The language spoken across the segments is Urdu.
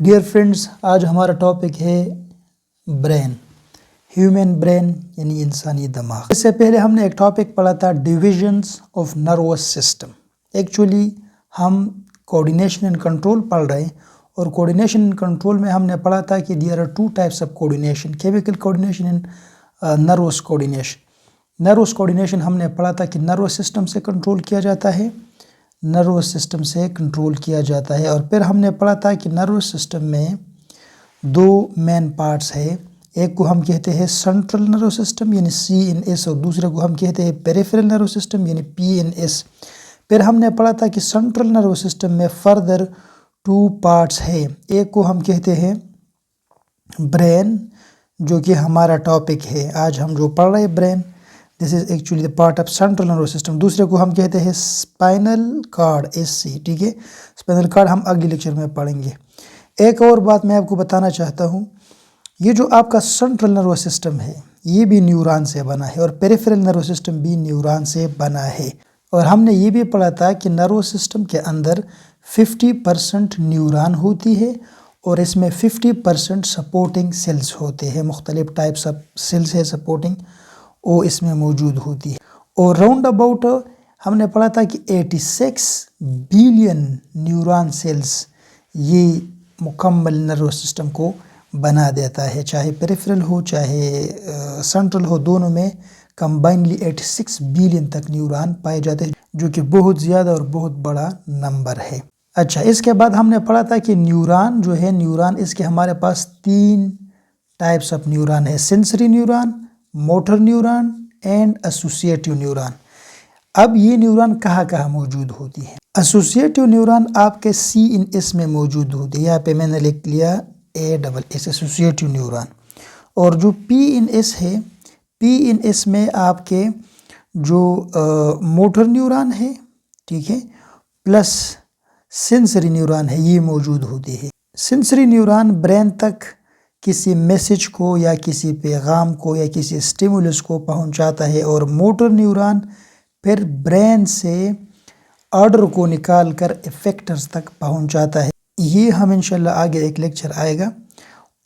ڈیئر فرینڈز، آج ہمارا ٹاپک ہے برین، ہیومن برین یعنی انسانی دماغ۔ اس سے پہلے ہم نے ایک ٹاپک پڑھا تھا divisions of nervous system. Actually ہم کوآرڈینیشن اینڈ کنٹرول پڑھ رہے ہیں، اور کوآرڈینیشن اینڈ کنٹرول میں ہم نے پڑھا تھا کہ there are two types of coordination, chemical coordination and nervous coordination. Nervous coordination ہم نے پڑھا تھا کہ نروس سسٹم سے کنٹرول کیا جاتا ہے، نروس سسٹم سے کنٹرول کیا جاتا ہے۔ اور پھر ہم نے پڑھا تھا کہ نروس سسٹم میں دو مین پارٹس ہے، ایک کو ہم کہتے ہیں سینٹرل نروس سسٹم یعنی CNS، اور دوسرے کو ہم کہتے ہیں پیریفرل نروس سسٹم یعنی PNS۔ پھر ہم نے پڑھا تھا کہ سینٹرل نروس سسٹم میں فردر 2 پارٹس ہے، ایک کو ہم کہتے ہیں برین، جو کہ ہمارا ٹاپک ہے آج ہم جو پڑھ رہے ہیں brain, this is actually the part of central nervous system. دوسرے کو ہم کہتے ہیں اسپائنل کارڈ، SC، ٹھیک ہے، اسپائنل کارڈ ہم اگلی لیکچر میں پڑھیں گے۔ ایک اور بات میں آپ کو بتانا چاہتا ہوں، یہ جو آپ کا سینٹرل نروس سسٹم ہے یہ بھی نیوران سے بنا ہے، اور پیریفرل نروس سسٹم بھی نیوران سے بنا ہے۔ اور ہم نے یہ بھی پڑھا تھا کہ نروس سسٹم کے اندر 50% نیوران ہوتی ہے، اور اس میں 50% سپورٹنگ سیلز ہوتے ہیں، مختلف ٹائپس آف سیلز ہے سپورٹنگ، وہ اس میں موجود ہوتی ہے۔ اور راؤنڈ اباؤٹ ہم نے پڑھا تھا کہ 86 بلین نیوران سیلز یہ مکمل نروس سسٹم کو بنا دیتا ہے، چاہے پیریفرل ہو چاہے سینٹرل ہو، دونوں میں کمبائنلی 86 بلین تک نیوران پائے جاتے ہیں، جو کہ بہت زیادہ اور بہت بڑا نمبر ہے۔ اچھا، اس کے بعد ہم نے پڑھا تھا کہ نیوران جو ہے، نیوران اس کے ہمارے پاس 3 ٹائپس آف نیوران ہے، sensory neuron, motor neuron and associative neuron. اب یہ نیوران کہاں کہاں موجود ہوتی ہے؟ ایسوسیٹیو نیوران آپ کے CNS میں موجود ہوتی ہے، یہاں پہ میں نے لکھ لیا ASS، ایسوسیٹیو نیوران۔ اور جو PNS ہے، PNS میں آپ کے جو موٹر نیوران ہے، ٹھیک ہے، پلس سینسری نیوران ہے، یہ موجود ہوتی ہے۔ سینسری نیوران برین تک کسی میسج کو یا کسی پیغام کو یا کسی اسٹیمولس کو پہنچاتا ہے، اور موٹر نیوران پھر برین سے آرڈر کو نکال کر افیکٹرز تک پہنچاتا ہے۔ یہ ہم انشاءاللہ آگے ایک لیکچر آئے گا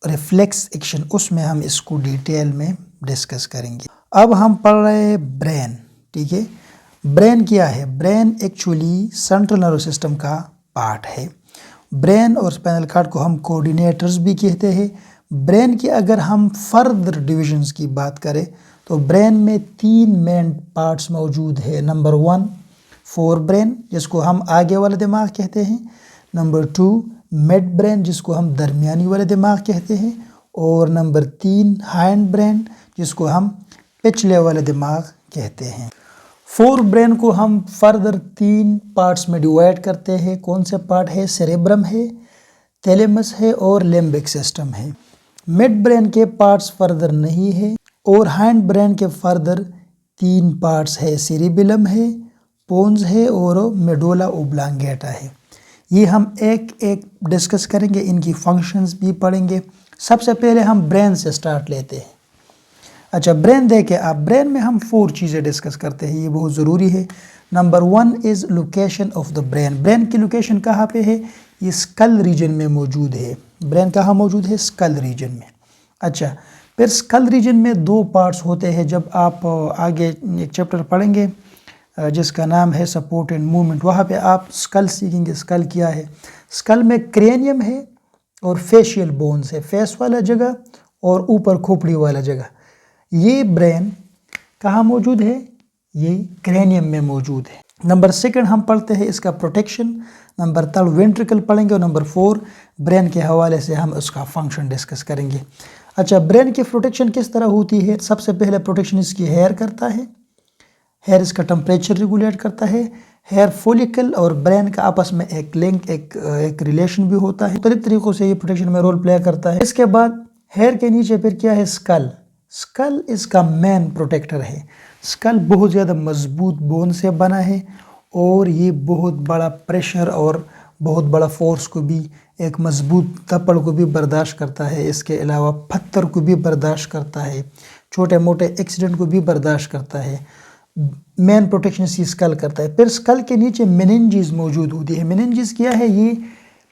ریفلیکس ایکشن، اس میں ہم اس کو ڈیٹیل میں ڈسکس کریں گے۔ اب ہم پڑھ رہے ہیں برین، ٹھیک ہے۔ برین کیا ہے؟ Brain actually central nervous system کا پارٹ ہے۔ برین اور اسپائنل کارڈ کو ہم کوآرڈینیٹرز بھی کہتے ہیں۔ برین کی اگر ہم فردر ڈویژنز کی بات کریں تو برین میں 3 مین پارٹس موجود ہے۔ نمبر 1 فور برین، جس کو ہم آگے والا دماغ کہتے ہیں۔ نمبر 2 مڈ برین، جس کو ہم درمیانی والا دماغ کہتے ہیں۔ اور نمبر 3 ہائنڈ برین، جس کو ہم پچھلے والا دماغ کہتے ہیں۔ فور برین کو ہم فردر 3 پارٹس میں ڈیوائڈ کرتے ہیں۔ کون سے پارٹ ہے؟ سیریبرم ہے، تھیلیمس ہے، اور لیمبک سسٹم ہے۔ مڈ برین کے پارٹس فردر نہیں ہے، اور ہائنڈ برین کے فردر 3 پارٹس ہے، سیریبیلم ہے، پونز ہے، اور میڈولا اوبلانگیٹا ہے۔ یہ ہم ایک ایک ڈسکس کریں گے، ان کی فنکشنز بھی پڑھیں گے۔ سب سے پہلے ہم برین سے سٹارٹ لیتے ہیں۔ اچھا، برین دیکھیں آپ، برین میں ہم 4 چیزیں ڈسکس کرتے ہیں، یہ بہت ضروری ہے۔ Number 1 is location of the brain. Brain کی لوکیشن کہاں پہ ہے؟ یہ اسکل ریجن میں موجود ہے۔ برین کہاں موجود ہے؟ اسکل ریجن میں۔ اچھا، پھر اسکل ریجن میں 2 پارٹس ہوتے ہیں۔ جب آپ آگے ایک چیپٹر پڑھیں گے جس کا نام ہے سپورٹ اینڈ موومنٹ، وہاں پہ آپ اسکل سیکھیں گے۔ اسکل کیا ہے؟ اسکل میں کرینیم ہے اور فیشیل بونز ہے، فیس والا جگہ اور اوپر کھوپڑی والا جگہ۔ یہ برین کہاں موجود ہے؟ یہ کرینیم میں موجود ہے۔ نمبر 2 ہم پڑھتے ہیں اس کا پروٹیکشن۔ نمبر 3 وینٹریکل پڑھیں گے، اور نمبر 4 برین کے حوالے سے ہم اس کا فنکشن ڈسکس کریں گے۔ اچھا، برین کی پروٹیکشن کس طرح ہوتی ہے؟ سب سے پہلے پروٹیکشن اس کی ہیئر کرتا ہے، ہیئر اس کا ٹمپریچر ریگولیٹ کرتا ہے۔ ہیئر فولیکل اور برین کا آپس میں ایک لنک، ایک ریلیشن بھی ہوتا ہے، مختلف طریقوں سے یہ پروٹیکشن میں رول پلے کرتا ہے۔ اس کے بعد ہیئر کے نیچے پھر کیا ہے؟ اسکل۔ اسکل اس کا مین پروٹیکٹر ہے۔ اسکل بہت زیادہ مضبوط بون سے بنا ہے، اور یہ بہت بڑا پریشر اور بہت بڑا فورس کو بھی، ایک مضبوط تپڑ کو بھی برداشت کرتا ہے۔ اس کے علاوہ پتھر کو بھی برداشت کرتا ہے، چھوٹے موٹے ایکسیڈنٹ کو بھی برداشت کرتا ہے۔ مین پروٹیکشن اسکل کرتا ہے۔ پھر اسکل کے نیچے میننجز موجود ہوتی ہے۔ میننجز کیا ہے؟ یہ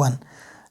1,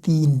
3।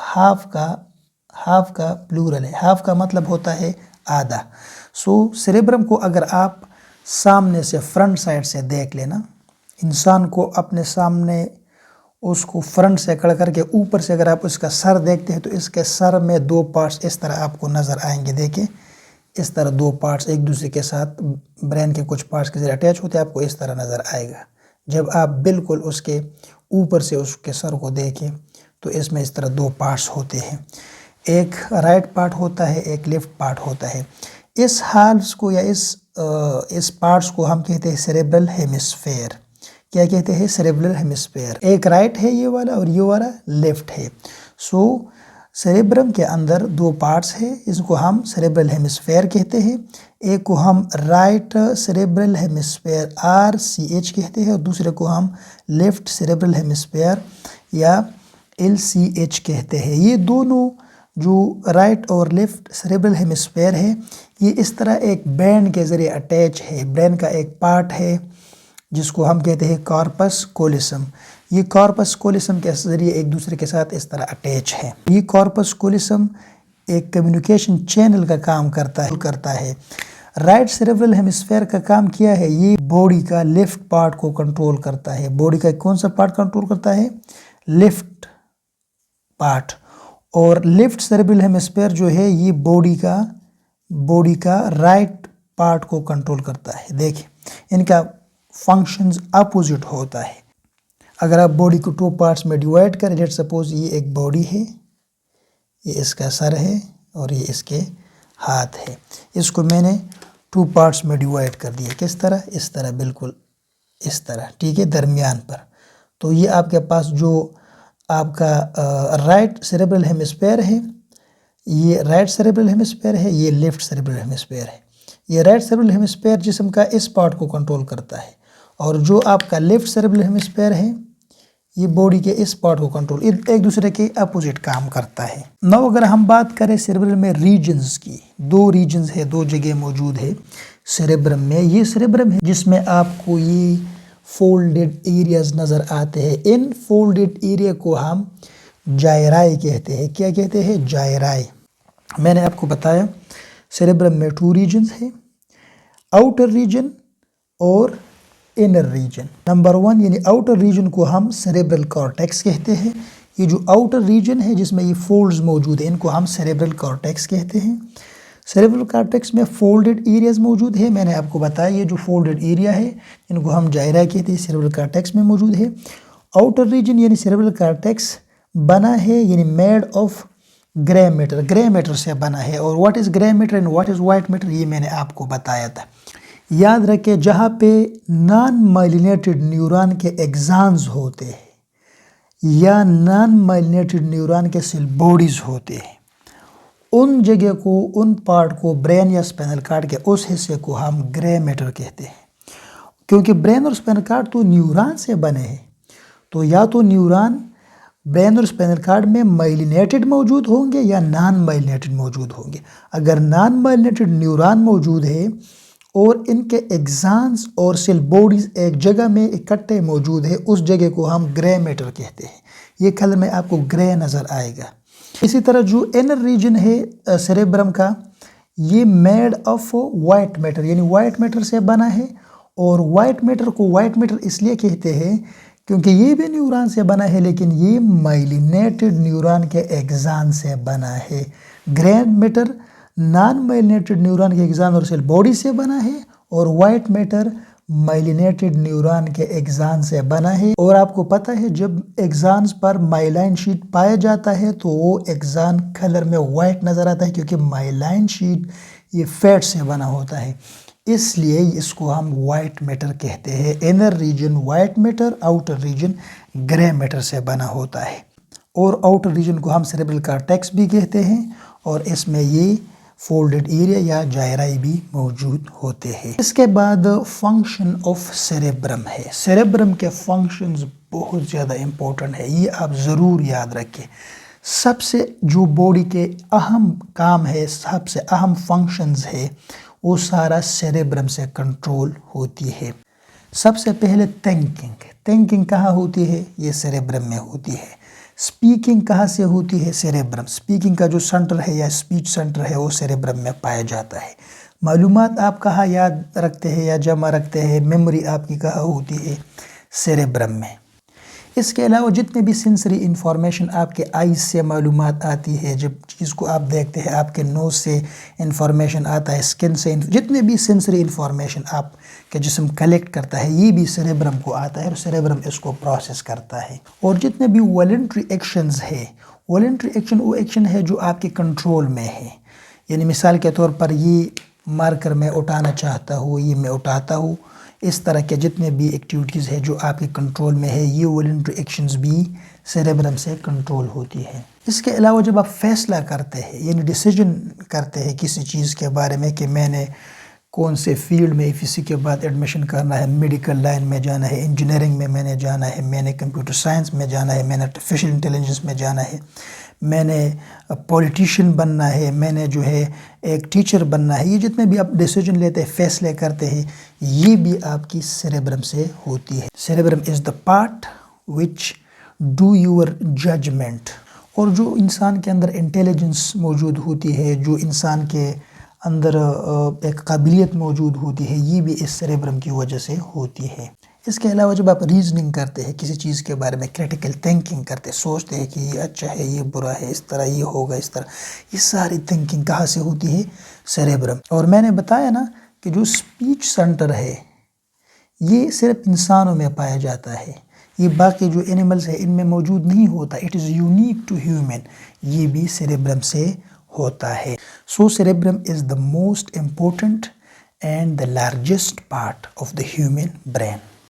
ہاف کا پلورل ہے. ہاف کا مطلب ہوتا ہے آدھا. سو سیریبرم کو اگر آپ سامنے سے فرنٹ سائڈ سے دیکھ لینا، انسان کو اپنے سامنے اس کو فرنٹ سے کڑ کر کے اوپر سے اگر آپ اس کا سر دیکھتے ہیں تو اس کے سر میں دو پارٹس اس طرح آپ کو نظر آئیں گے. دیکھیں اس طرح دو پارٹس ایک دوسرے کے ساتھ برین کے کچھ پارٹس کے ذریعے اٹیچ ہوتے ہیں، آپ کو اس طرح نظر آئے گا. جب آپ بالکل اس کے اوپر سے اس کے سر کو دیکھیں تو اس میں اس طرح دو پارٹس ہوتے ہیں، ایک رائٹ پارٹ ہوتا ہے، ایک لیفٹ پارٹ ہوتا ہے. اس ہالس کو یا اس پارٹس کو ہم کہتے ہیں سیریبرل ہیمسفیئر. کیا کہتے ہیں؟ Cerebral hemisphere. ایک رائٹ ہے یہ والا اور یہ والا لیفٹ ہے. سو سیریبرم کے اندر دو پارٹس ہیں، اس کو ہم سیریبرل ہیمسفیئر کہتے ہیں. ایک کو ہم رائٹ سیریبرل ہیمسفیئر RCH کہتے ہیں اور دوسرے کو ہم لیفٹ سیریبرل ہیمسفیئر یا LCH کہتے ہیں. یہ دونوں جو رائٹ اور لیفٹ سیریبرل ہیمسفیئر ہے یہ اس طرح ایک بینڈ کے ذریعے اٹیچ ہے. برین کا ایک پارٹ ہے جس کو ہم کہتے ہیں کارپس کولسم. یہ کارپس کولسم کے ذریعے ایک دوسرے کے ساتھ اس طرح اٹیچ ہے. یہ کارپس کولسم ایک کمیونیکیشن چینل کا کام کرتا ہے. رائٹ سیریبرل ہیمسفیئر کا کام کیا ہے؟ یہ باڈی کا لیفٹ پارٹ کو کنٹرول کرتا ہے. باڈی کا کون سا پارٹ کنٹرول کرتا ہے؟ Left part. اور لیفٹ سیریبرل ہیمسفیئر جو ہے یہ باڈی کا رائٹ پارٹ کو کنٹرول کرتا ہے. دیکھیں ان کا فنکشنز اپوزٹ ہوتا ہے. اگر آپ باڈی کو 2 پارٹس میں ڈیوائڈ کریں، لیٹ سپوز یہ ایک باڈی ہے، یہ اس کا سر ہے اور یہ اس کے ہاتھ ہے. اس کو میں نے 2 پارٹس میں ڈیوائڈ کر دیا. کس طرح؟ اس طرح، بالکل اس طرح، ٹھیک ہے، درمیان پر. تو یہ آپ کے پاس جو آپ کا رائٹ سیریبرل ہیمسفیئر ہے، یہ رائٹ سیریبرل ہیمسفیئر ہے، یہ لیفٹ سیریبرل ہیمسفیئر ہے. یہ رائٹ سیریبرل ہیمسفیئر جسم کا اس پارٹ کو کنٹرول کرتا ہے اور جو آپ کا لیفٹ سیریبرل ہیمسفیئر ہے یہ باڈی کے اس پارٹ کو کنٹرول، ایک دوسرے کے اپوزٹ کام کرتا ہے. نو اگر ہم بات کریں سیریبرل میں ریجنز کی، 2 ریجنز ہے، 2 جگہ موجود ہے سیریبرم میں. یہ سیریبرم ہے جس میں آپ کو یہ فولڈڈ ایریاز نظر آتے ہیں. ان فولڈڈ ایریا کو ہم جائرائی کہتے ہیں. کیا کہتے ہیں؟ جائرائی. میں نے آپ کو بتایا سیریبرم میں 2 ریجنز ہیں، آؤٹر ریجن اور انر ریجن. نمبر 1 یعنی آؤٹر ریجن کو ہم سیریبرل کارٹیکس کہتے ہیں. یہ جو آؤٹر ریجن ہے جس میں یہ فولڈز موجود ہیں ان کو ہم سیریبرل کارٹیکس کہتے ہیں. سیریبرل کارٹیکس میں فولڈڈ ایریاز موجود ہے. میں نے آپ کو بتایا یہ جو فولڈڈ ایریا ہے ان کو ہم جائرا کہتے ہیں، سیریبرل کارٹیکس میں موجود ہے. آؤٹر ریجن یعنی سیریبرل کارٹیکس بنا ہے یعنی made of grey matter, grey matter سے بنا ہے. اور what is grey matter and what is white matter یہ میں نے آپ کو بتایا تھا. یاد رکھیں جہاں پہ نان مائلینیٹڈ نیورون کے ایگزانز ہوتے ہیں یا نان مائلینیٹڈ نیورون کے سیل باڈیز ہوتے ہیں، ان جگہ کو، ان پارٹ کو، برین یا اسپینل کارڈ کے اس حصے کو ہم گرے میٹر کہتے ہیں. کیونکہ برین اور اسپینل کارڈ تو نیورون سے بنے ہیں، تو یا تو نیورون برین اور اسپینل کارڈ میں مائلینیٹڈ موجود ہوں گے یا نان مائلینیٹڈ موجود ہوں گے. اگر نان مائلینیٹڈ نیورون موجود ہے اور ان کے ایگزانز اور سیل باڈیز ایک جگہ میں اکٹھے موجود ہے، اس جگہ کو ہم گرے میٹر کہتے ہیں. یہ کلر میں آپ کو گرے نظر آئے گا. اسی طرح جو انر ریجن ہے سیریبرم کا یہ میڈ آف وائٹ میٹر یعنی وائٹ میٹر سے بنا ہے. اور وائٹ میٹر کو وائٹ میٹر اس لیے کہتے ہیں کیونکہ یہ بھی نیورون سے بنا ہے لیکن یہ مائلینیٹڈ نیورون کے ایگزان سے بنا ہے. گرے میٹر نان مائلینیٹڈ نیورون کے ایگزان اور سیل باڈی سے بنا ہے اور وائٹ میٹر مائلینیٹڈ نیورون کے ایگزان سے بنا ہے. اور آپ کو پتہ ہے جب ایگزانز پر مائلائن شیٹ پایا جاتا ہے تو وہ ایگزان کلر میں وائٹ نظر آتا ہے کیونکہ مائلائن شیٹ یہ فیٹ سے بنا ہوتا ہے، اس لیے اس کو ہم وائٹ میٹر کہتے ہیں. Inner region white matter, outer region grey matter سے بنا ہوتا ہے. اور آؤٹر ریجن کو ہم سیریبرل کارٹیکس بھی کہتے ہیں اور اس میں یہ فولڈڈ ایریا یا جائرائی بھی موجود ہوتے ہیں. اس کے بعد فنکشن آف سیریبرم ہے. سیریبرم کے فنکشنز بہت زیادہ امپورٹنٹ ہے، یہ آپ ضرور یاد رکھیں. سب سے جو باڈی کے اہم کام ہے، سب سے اہم فنکشنز ہے، وہ سارا سیریبرم سے کنٹرول ہوتی ہے. سب سے پہلے تھنکنگ کہاں ہوتی ہے؟ یہ سیریبرم میں ہوتی ہے. اسپیکنگ کہاں سے ہوتی ہے؟ سیریبرم. اسپیکنگ کا جو سینٹر ہے یا اسپیچ سینٹر ہے وہ سیریبرم میں پایا جاتا ہے. معلومات آپ کہاں یاد رکھتے ہیں یا جمع رکھتے ہیں؟ میموری آپ کی کہاں ہوتی ہے؟ سیریبرم میں. اس کے علاوہ جتنے بھی سینسری انفارمیشن آپ کے آئیز سے معلومات آتی ہے، جب چیز کو آپ دیکھتے ہیں آپ کے نوز سے انفارمیشن آتا ہے، اسکن سے جتنے بھی سینسری انفارمیشن آپ کے جسم کلیکٹ کرتا ہے یہ بھی سیریبرم کو آتا ہے اور سیریبرم اس کو پروسیس کرتا ہے. اور جتنے بھی والنٹری ایکشنز ہے، والنٹری ایکشن وہ ایکشن ہے جو آپ کے کنٹرول میں ہے. یعنی مثال کے طور پر یہ مارکر میں اٹھانا چاہتا ہوں، یہ میں اٹھاتا ہوں. اس طرح کے جتنے بھی ایکٹیویٹیز ہے جو آپ کے کنٹرول میں ہے یہ والنٹری ایکشنز بھی سیریبرم سے کنٹرول ہوتی ہے. اس کے علاوہ جب آپ فیصلہ کرتے ہیں یعنی ڈیسیجن کرتے ہیں کسی چیز کے بارے میں کہ میں نے کون سے فیلڈ میں اسی کے بعد ایڈمیشن کرنا ہے، میڈیکل لائن میں جانا ہے، انجینئرنگ میں نے جانا ہے، میں نے کمپیوٹر سائنس میں جانا ہے، میں نے آرٹیفیشل انٹیلیجنس میں جانا ہے، میں نے پولیٹیشین بننا ہے، میں نے جو ہے ایک ٹیچر بننا ہے، یہ جتنے بھی آپ ڈیسیجن لیتے ہیں، فیصلے کرتے ہیں، یہ بھی آپ کی سیریبرم سے ہوتی ہے. Cerebrum is the part which do your judgement. اور جو انسان کے اندر انٹیلیجنس موجود ہوتی ہے، جو انسان کے اندر ایک قابلیت موجود ہوتی ہے، یہ بھی اس سیریبرم کی وجہ سے ہوتی ہے. اس کے علاوہ جب آپ ریزننگ کرتے ہیں کسی چیز کے بارے میں، کریٹیکل تھنکنگ کرتے، سوچتے ہیں کہ یہ اچھا ہے، یہ برا ہے، اس طرح یہ ہوگا، اس طرح، یہ ساری تھنکنگ کہاں سے ہوتی ہے؟ سیریبرم. اور میں نے بتایا نا کہ جو اسپیچ سینٹر ہے یہ صرف انسانوں میں پایا جاتا ہے، یہ باقی جو اینیملز ہیں ان میں موجود نہیں ہوتا. It is unique to human. یہ بھی سیریبرم سے ہوتا ہے. So cerebrum is the most important and the largest part of the human brain.